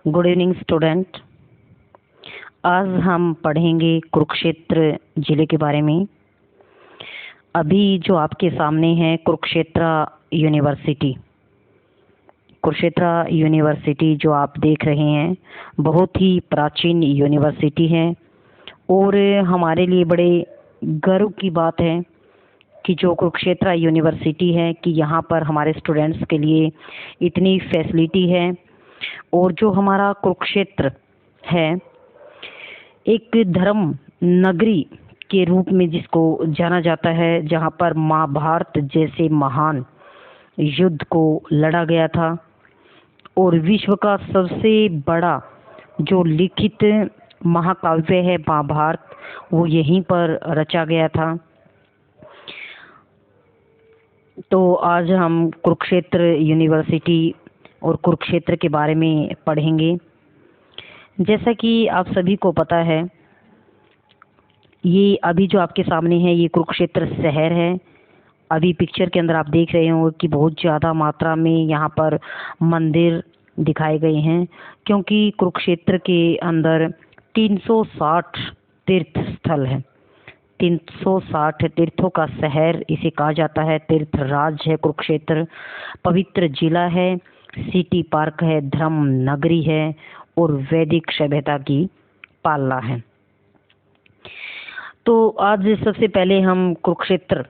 Good evening student. आज हम पढ़ेंगे कुरुक्षेत्र जिले के बारे में। अभी जो आपके सामने है कुरुक्षेत्र यूनिवर्सिटी। कुरुक्षेत्र यूनिवर्सिटी जो आप देख रहे हैं बहुत ही प्राचीन यूनिवर्सिटी है और हमारे लिए बड़े गर्व की बात है कि जो कुरुक्षेत्र यूनिवर्सिटी है कि यहाँ पर हमारे स्टूडेंट्स के लिए इतनी फैसिलिटी है। और जो हमारा कुरुक्षेत्र है एक धर्म नगरी के रूप में जिसको जाना जाता है, जहाँ पर महाभारत जैसे महान युद्ध को लड़ा गया था और विश्व का सबसे बड़ा जो लिखित महाकाव्य है महाभारत वो यहीं पर रचा गया था। तो आज हम कुरुक्षेत्र यूनिवर्सिटी और कुरुक्षेत्र के बारे में पढ़ेंगे। जैसा कि आप सभी को पता है, ये अभी जो आपके सामने है ये कुरुक्षेत्र शहर है। अभी पिक्चर के अंदर आप देख रहे हो कि बहुत ज़्यादा मात्रा में यहाँ पर मंदिर दिखाए गए हैं, क्योंकि कुरुक्षेत्र के अंदर 360 तीर्थ स्थल है। 360 तीर्थों का शहर इसे कहा जाता है। तीर्थ राज है कुरुक्षेत्र, पवित्र जिला है, सिटी पार्क है, धर्म नगरी है और वैदिक सभ्यता की पालना है। तो आज सबसे पहले हम कुरुक्षेत्र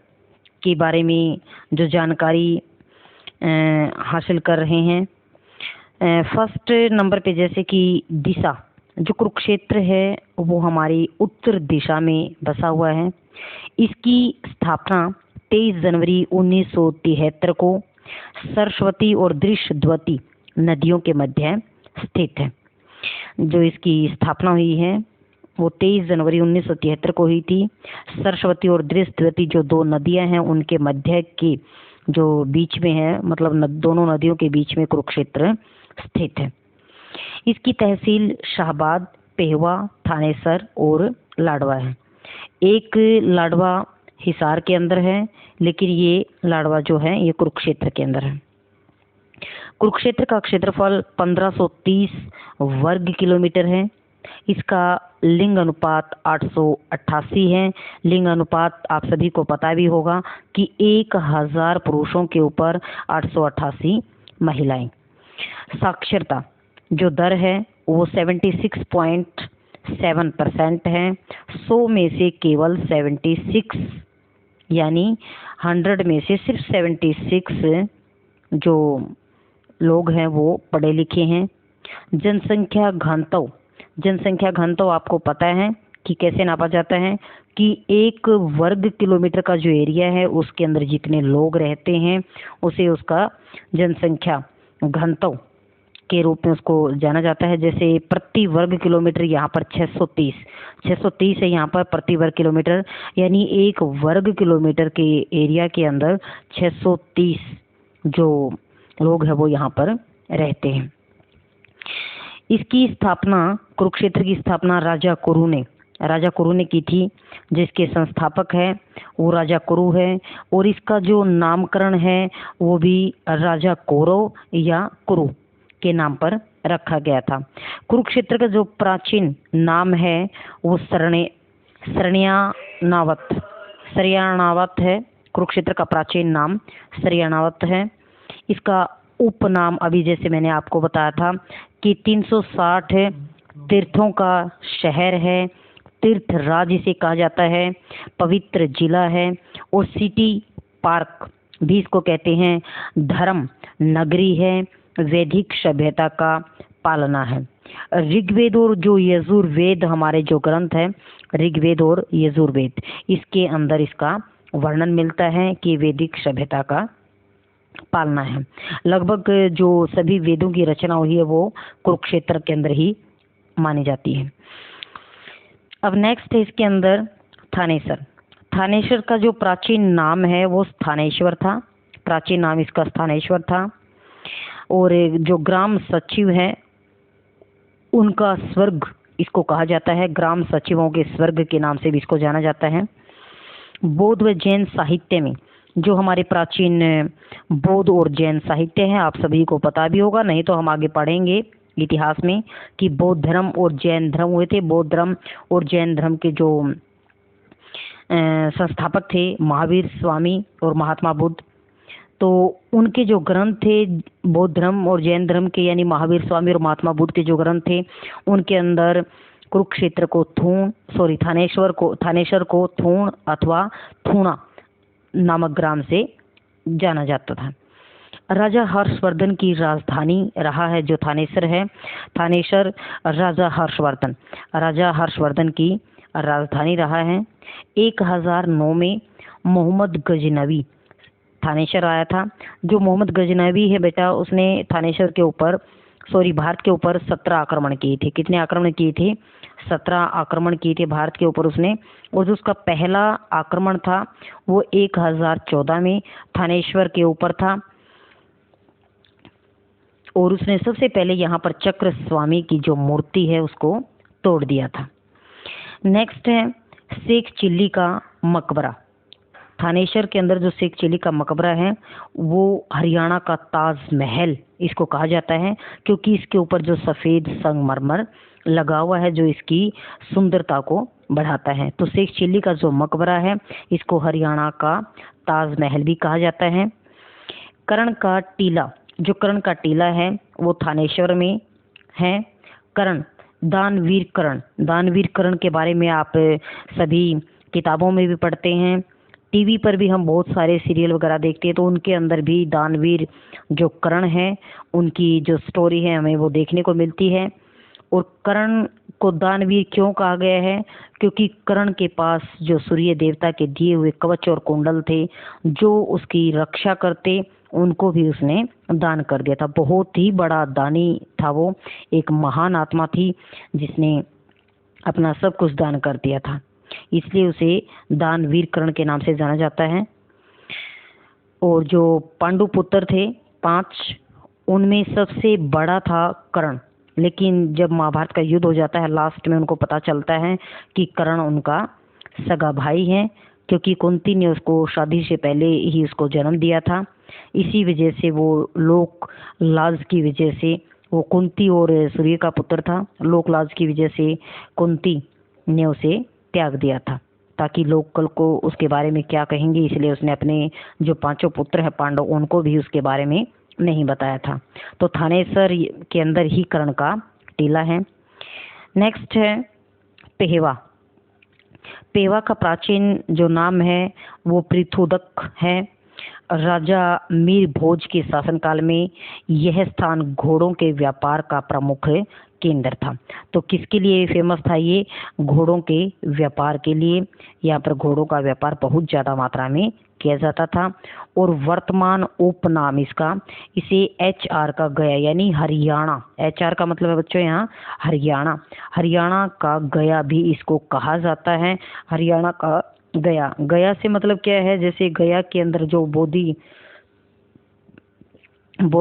के बारे में जो जानकारी हासिल कर रहे हैं। फर्स्ट नंबर पे जैसे कि दिशा, जो कुरुक्षेत्र है वो हमारी उत्तर दिशा में बसा हुआ है। इसकी स्थापना 23 जनवरी 1973 को सरस्वती और दृश्यद्वती नदियों के मध्य स्थित है। जो इसकी स्थापना हुई है वो 23 जनवरी 1973 को हुई थी। सरस्वती और दृश्यद्वती जो दो नदियां हैं उनके मध्य के जो बीच में है, मतलब दोनों नदियों के बीच में कुरुक्षेत्र स्थित है। इसकी तहसील शाहबाद, पेहवा, थानेसर और लाडवा है। एक लाडवा हिसार के अंदर है, लेकिन ये लाडवा जो है ये कुरुक्षेत्र के अंदर है। कुरुक्षेत्र का क्षेत्रफल 1530 वर्ग किलोमीटर है। इसका लिंग अनुपात 888 है। लिंग अनुपात आप सभी को पता भी होगा कि 1000 पुरुषों के ऊपर 888 महिलाएं। साक्षरता जो दर है वो 76.7% है। 100 में से केवल 76 यानी 100 में से सिर्फ 76 जो लोग हैं वो पढ़े लिखे हैं। जनसंख्या घनत्व आपको पता है कि कैसे नापा जाता है कि 1 वर्ग किलोमीटर का जो एरिया है उसके अंदर जितने लोग रहते हैं उसे उसका जनसंख्या घनत्व के रूप में उसको जाना जाता है। जैसे प्रति वर्ग किलोमीटर यहाँ पर 630 है यहाँ पर प्रति वर्ग किलोमीटर, यानी 1 वर्ग किलोमीटर के एरिया के अंदर 630 जो लोग हैं वो यहाँ पर रहते हैं। इसकी स्थापना, कुरुक्षेत्र की स्थापना राजा कुरु ने की थी। जिसके संस्थापक है वो राजा कुरु है और इसका जो नामकरण है वो भी राजा कौरव या कुरु के नाम पर रखा गया था। कुरुक्षेत्र का जो प्राचीन नाम है वो सरयाणावत है। कुरुक्षेत्र का प्राचीन नाम सरयाणावत है। इसका उपनाम अभी जैसे मैंने आपको बताया था कि 360 तीर्थों का शहर है, तीर्थ राज इसे कहा जाता है, पवित्र जिला है और सिटी पार्क भी इसको कहते हैं, धर्म नगरी है, वैदिक सभ्यता का पालना है। ऋग्वेद और जो यजुर्वेद हमारे जो ग्रंथ है, ऋग्वेद और यजुर्वेद, इसके अंदर इसका वर्णन मिलता है कि वैदिक सभ्यता का पालना है। लगभग जो सभी वेदों की रचना हुई है वो कुरुक्षेत्र के अंदर ही मानी जाती है। अब नेक्स्ट है इसके अंदर थानेश्वर का जो प्राचीन नाम है वो स्थानेश्वर था। प्राचीन नाम इसका स्थानेश्वर था और जो ग्राम सचिव है उनका स्वर्ग इसको कहा जाता है। ग्राम सचिवों के स्वर्ग के नाम से भी इसको जाना जाता है। बौद्ध व जैन साहित्य में जो हमारे प्राचीन बौद्ध और जैन साहित्य हैं, आप सभी को पता भी होगा, नहीं तो हम आगे पढ़ेंगे इतिहास में कि बौद्ध धर्म और जैन धर्म हुए थे। बौद्ध धर्म और जैन धर्म के जो संस्थापक थे महावीर स्वामी और महात्मा बुद्ध, तो उनके जो ग्रंथ थे बौद्ध धर्म और जैन धर्म के, यानी महावीर स्वामी और महात्मा बुद्ध के जो ग्रंथ थे, उनके अंदर कुरुक्षेत्र को थानेश्वर को थूण अथवा थूणा नामक ग्राम से जाना जाता था। राजा हर्षवर्धन की राजधानी रहा है जो थानेसर है। थानेसर राजा हर्षवर्धन की राजधानी रहा है। 1009 में मोहम्मद गजनवी थानेसर आया था। जो मोहम्मद गजनवी है बेटा, उसने थानेसर के ऊपर भारत के ऊपर 17 आक्रमण किए थे। कितने आक्रमण किए थे? 17 आक्रमण किए थे भारत के ऊपर उसने। और जो उसका पहला आक्रमण था वो 1014 में थानेश्वर के ऊपर था, और उसने सबसे पहले यहाँ पर चक्र स्वामी की जो मूर्ति है उसको तोड़ दिया था। नेक्स्ट है शेख चिल्ली का मकबरा। थानेश्वर के अंदर जो शेख चिल्ली का मकबरा है वो हरियाणा का ताजमहल इसको कहा जाता है, क्योंकि इसके ऊपर जो सफ़ेद संगमरमर लगा हुआ है जो इसकी सुंदरता को बढ़ाता है। तो शेख चिल्ली का जो मकबरा है इसको हरियाणा का ताजमहल भी कहा जाता है। कर्ण का टीला, जो कर्ण का टीला है वो थानेश्वर में है। कर्ण, दानवीर कर्ण के बारे में आप सभी किताबों में भी पढ़ते हैं, टीवी पर भी हम बहुत सारे सीरियल वगैरह देखते हैं, तो उनके अंदर भी दानवीर जो कर्ण है उनकी जो स्टोरी है हमें वो देखने को मिलती है। और कर्ण को दानवीर क्यों कहा गया है? क्योंकि कर्ण के पास जो सूर्य देवता के दिए हुए कवच और कुंडल थे जो उसकी रक्षा करते, उनको भी उसने दान कर दिया था। बहुत ही बड़ा दानी था वो, एक महान आत्मा थी जिसने अपना सब कुछ दान कर दिया था, इसलिए उसे दानवीर कर्ण के नाम से जाना जाता है। और जो पांडु पुत्र थे 5, उनमें सबसे बड़ा था कर्ण, लेकिन जब महाभारत का युद्ध हो जाता है लास्ट में उनको पता चलता है कि कर्ण उनका सगा भाई है, क्योंकि कुंती ने उसको शादी से पहले ही उसको जन्म दिया था। इसी वजह से वो लोक लाज की वजह से, वो कुंती और सूर्य का पुत्र था, लोक लाज की वजह से कुंती ने उसे त्याग दिया था, ताकि लोग कल को उसके बारे में क्या कहेंगे, इसलिए उसने अपने जो 5 पुत्र हैं पांडव उनको भी उसके बारे में नहीं बताया था। तो थानेसर के अंदर ही कर्ण का टीला है। नेक्स्ट है पेहवा। पेवा का प्राचीन जो नाम है वो पृथुदक है। राजा मीर भोज के शासनकाल में यह स्थान घोड़ों के व्यापार का प्रमुख केंद्र था। तो किसके लिए फेमस था ये? घोड़ों के व्यापार के लिए। यहाँ पर घोड़ों का व्यापार बहुत ज़्यादा मात्रा में किया जाता था। और वर्तमान उपनाम इसका, इसे HR का गया यानी हरियाणा, HR का मतलब है बच्चों यहाँ हरियाणा का गया भी इसको कहा जाता है। हरियाणा का गया से मतलब क्या है? जैसे गया के अंदर जो बौद्ध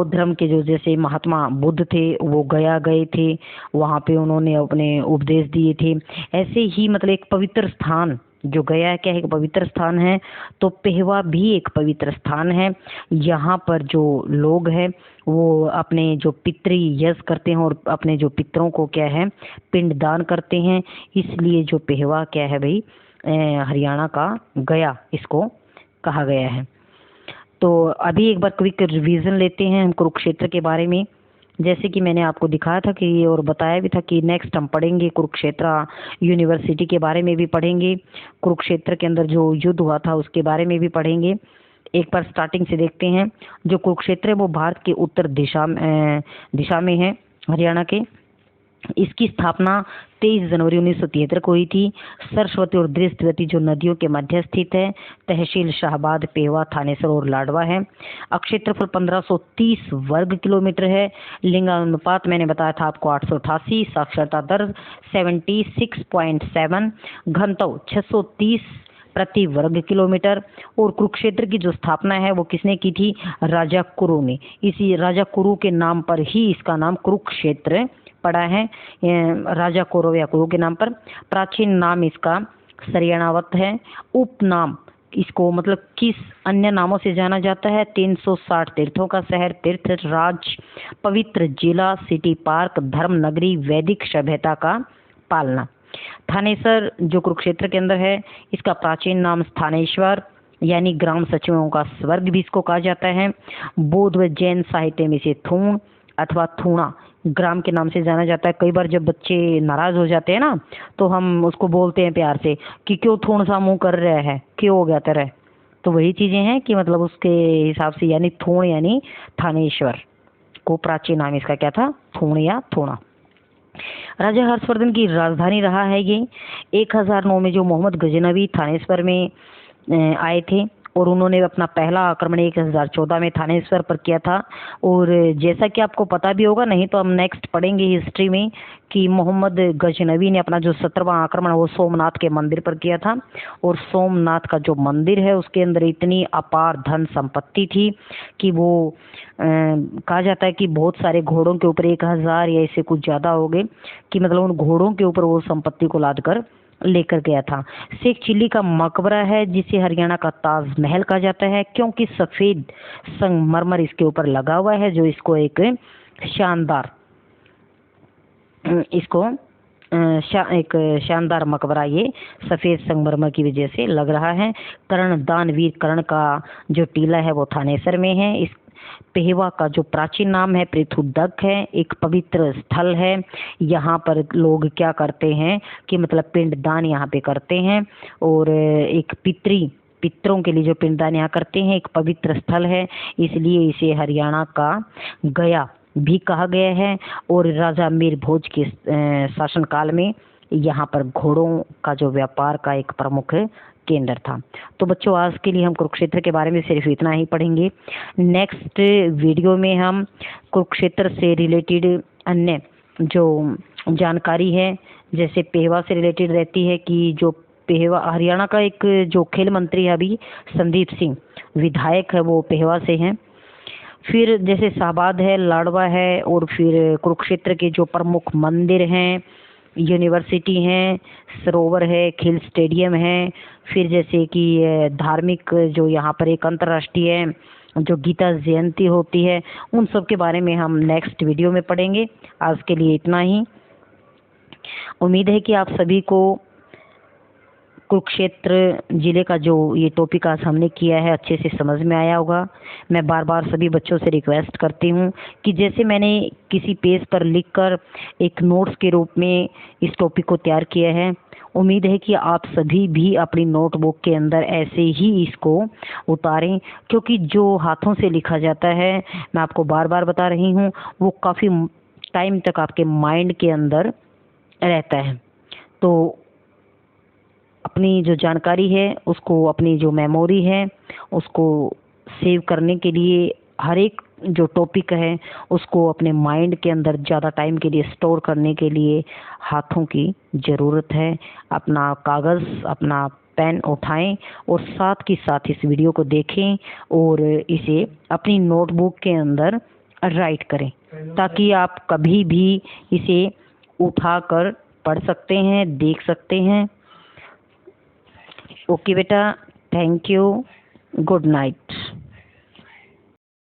धर्म के जो जैसे महात्मा बुद्ध थे वो गया गए थे, वहाँ पे उन्होंने अपने उपदेश दिए थे। ऐसे ही मतलब एक पवित्र स्थान, जो गया क्या है? एक पवित्र स्थान है। तो पेहवा भी एक पवित्र स्थान है। यहाँ पर जो लोग हैं वो अपने जो पितृ यज्ञ करते हैं और अपने जो पितरों को क्या है पिंडदान करते हैं, इसलिए जो पेहवा क्या है भाई हरियाणा का गया इसको कहा गया है। तो अभी एक बार क्विक रिवीजन लेते हैं हम कुरुक्षेत्र के बारे में। जैसे कि मैंने आपको दिखाया था कि और बताया भी था कि नेक्स्ट हम पढ़ेंगे कुरुक्षेत्र यूनिवर्सिटी के बारे में भी पढ़ेंगे, कुरुक्षेत्र के अंदर जो युद्ध हुआ था उसके बारे में भी पढ़ेंगे। एक बार स्टार्टिंग से देखते हैं। जो कुरुक्षेत्र है वो भारत के उत्तर दिशा में है, हरियाणा के। इसकी स्थापना 23 जनवरी 1973 को हुई थी। सरस्वती और दृष्टवती जो नदियों के मध्य स्थित है। तहसील शाहबाद, पेवा, थानेसर और लाडवा है। क्षेत्रफल 1530 वर्ग किलोमीटर है। लिंगानुपात मैंने बताया था आपको 888। साक्षरता दर 76.7। घनत्व 630 प्रति वर्ग किलोमीटर। और कुरुक्षेत्र की जो स्थापना है वो किसने की थी? राजा कुरु ने। इसी राजा कुरु के नाम पर ही इसका नाम कुरुक्षेत्र पड़ा है, राजा कुरु या कुरु के नाम पर। प्राचीन नाम इसका सरयाणावत है। उपनाम इसको मतलब किस अन्य नामों से जाना जाता है? 360 तीर्थों का शहर, तीर्थ राज, पवित्र जिला, सिटी पार्क, धर्म नगरी, वैदिक सभ्यता का पालना। थानेसर जो कुरुक्षेत्र के अंदर है, इसका प्राचीन नाम स्थानेश्वर यानी ग्राम सचिवों का स्वर्ग भी इसको कहा जाता है। बौद्ध व जैन साहित्य में से थूण अथवा थूणा ग्राम के नाम से जाना जाता है। कई बार जब बच्चे नाराज हो जाते हैं ना, तो हम उसको बोलते हैं प्यार से कि क्यों थूण सा मुंह कर रहा है, क्यों हो गया तेरा? तो वही चीजें हैं कि मतलब उसके हिसाब से, यानी थूण यानी थानेश्वर को प्राचीन नाम इसका क्या था? थूण या थूणा। राजा हर्षवर्धन की राजधानी रहा है ये। 1009 में जो मोहम्मद गजनवी थानेश्वर में आए थे और उन्होंने अपना पहला आक्रमण 1014 में थानेश्वर पर किया था। और जैसा कि आपको पता भी होगा, नहीं तो हम नेक्स्ट पढ़ेंगे हिस्ट्री में, कि मोहम्मद गजनवी ने अपना जो 17वां आक्रमण वो सोमनाथ के मंदिर पर किया था। और सोमनाथ का जो मंदिर है उसके अंदर इतनी अपार धन संपत्ति थी कि वो कहा जाता है कि बहुत सारे घोड़ों के ऊपर 1000 या इससे कुछ ज़्यादा हो गए, कि मतलब उन घोड़ों के ऊपर वो संपत्ति को लाद कर लेकर गया था। शेख चिल्ली का मकबरा है जिसे हरियाणा का ताजमहल कहा जाता है, क्योंकि सफ़ेद संगमरमर इसके ऊपर लगा हुआ है, जो इसको एक शानदार एक शानदार मकबरा ये सफ़ेद संगमरमर की वजह से लग रहा है। कर्ण दानवीर कर्ण का जो टीला है वो थानेसर में है। इस पेहवा का जो प्राचीन नाम है पृथुदक है, एक पवित्र स्थल है। यहाँ पर लोग क्या करते हैं कि मतलब पिंडदान यहाँ पे करते हैं, और एक पितरों के लिए जो पिंडदान यहाँ करते हैं, एक पवित्र स्थल है, इसलिए इसे हरियाणा का गया भी कहा गया है। और राजा मीर भोज के शासनकाल में यहाँ पर घोड़ों का जो व्यापार का एक प्रमुख केंद्र था। तो बच्चों, आज के लिए हम कुरुक्षेत्र के बारे में सिर्फ इतना ही पढ़ेंगे। नेक्स्ट वीडियो में हम कुरुक्षेत्र से रिलेटेड अन्य जो जानकारी है, जैसे पेहवा से रिलेटेड रहती है कि जो पेहवा हरियाणा का एक जो खेल मंत्री है अभी संदीप सिंह विधायक है, वो पेहवा से हैं। फिर जैसे शाहबाद है, लाडवा है, और फिर कुरुक्षेत्र के जो प्रमुख मंदिर हैं, यूनिवर्सिटी हैं, सरोवर है, खेल स्टेडियम है। फिर जैसे कि धार्मिक जो यहाँ पर एक अंतर्राष्ट्रीय जो गीता जयंती होती है, उन सब के बारे में हम नेक्स्ट वीडियो में पढ़ेंगे। आज के लिए इतना ही। उम्मीद है कि आप सभी को कुरुक्षेत्र जिले का जो ये टॉपिक आज हमने किया है अच्छे से समझ में आया होगा। मैं बार बार सभी बच्चों से रिक्वेस्ट करती हूँ कि जैसे मैंने किसी पेज पर लिखकर एक नोट्स के रूप में इस टॉपिक को तैयार किया है, उम्मीद है कि आप सभी भी अपनी नोटबुक के अंदर ऐसे ही इसको उतारें, क्योंकि जो हाथों से लिखा जाता है, मैं आपको बार बार बता रही हूँ, वो काफ़ी टाइम तक आपके माइंड के अंदर रहता है। तो अपनी जो जानकारी है उसको, अपनी जो मेमोरी है उसको सेव करने के लिए, हर एक जो टॉपिक है उसको अपने माइंड के अंदर ज़्यादा टाइम के लिए स्टोर करने के लिए हाथों की ज़रूरत है। अपना कागज़, अपना पेन उठाएं और साथ के साथ इस वीडियो को देखें और इसे अपनी नोटबुक के अंदर राइट करें, ताकि आप कभी भी इसे उठाकर पढ़ सकते हैं, देख सकते हैं। ओके बेटा, थैंक यू, गुड नाइट।